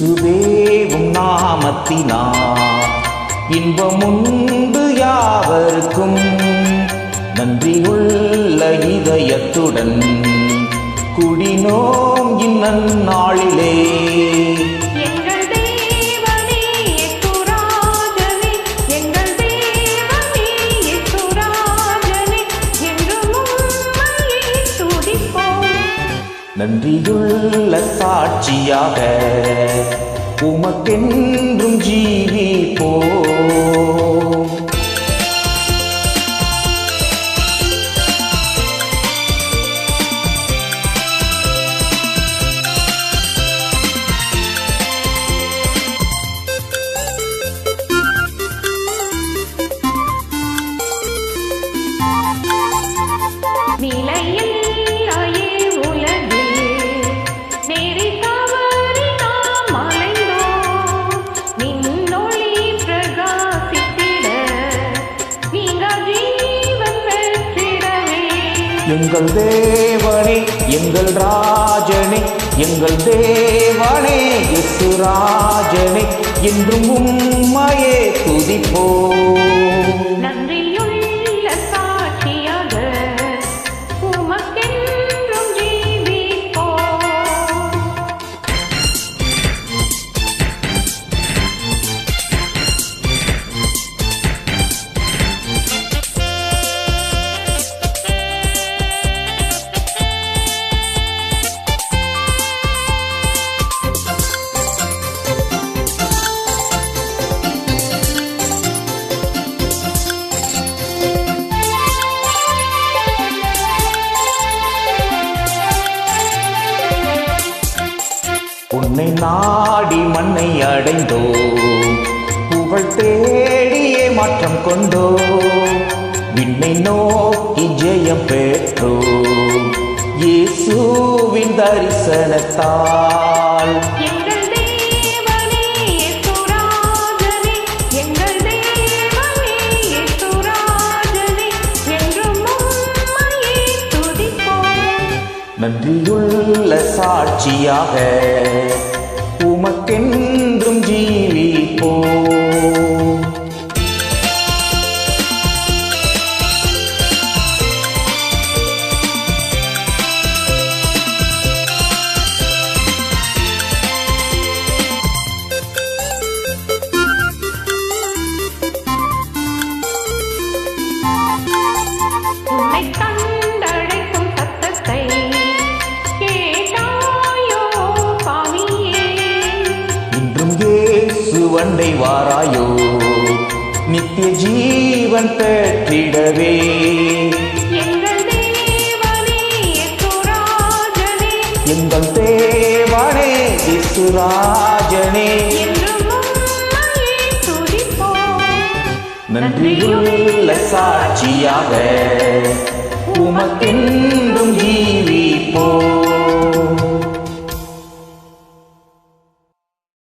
இயேசுவேவும் நாமத்தினார் இன்பமுண்டு யாவருக்கும். நன்றியுள்ள இதயத்துடன் குடினோம் இந்நன்னாளிலே. நன்றியுள்ள சாட்சியாக உமக்கென்றும் ஜீவிப்போம். எங்கள் தேவனே எங்கள் ராஜனே, எங்கள் தேவனே இயேசு ராஜனே, என்றும் உம்மையே துதிப்போம். நன்றியுள்ள சாட்சியாக உமக்கென்றும் ஜீவிப்போம். உன்னை நாடி மண்ணை அடைந்தோ, புகழ் தேடியே மாற்றம் கொண்டோ, விண்ணை நோக்கி ஜெயம் பெற்றோ, இயேசுவின் தரிசனத்தால். எங்கள் தேவனே இயேசு ராஜனே, எங்கள் தேவனே இயேசு ராஜனே, என்றும் உம்மையே துதிப்போம். நன்றியுள்ள சாட்சியாக உமக்கென்றும் ஜீவிப்போம். உன்னை கண்டழைக்கும் சத்தத்தை கேட்டாயோ பாவியே. இன்றும் இயேசு வண்டை வாராயோ, நித்திய ஜீவன் பெற்றிடவே. எங்கள் தேவனே இயேசு ராஜனே, எங்கள் தேவனே இயேசு ராஜனே, என்றும் உம்மையே துதிப்போம். நன்றியுள்ள சாட்சியாக உமக்கென்றும்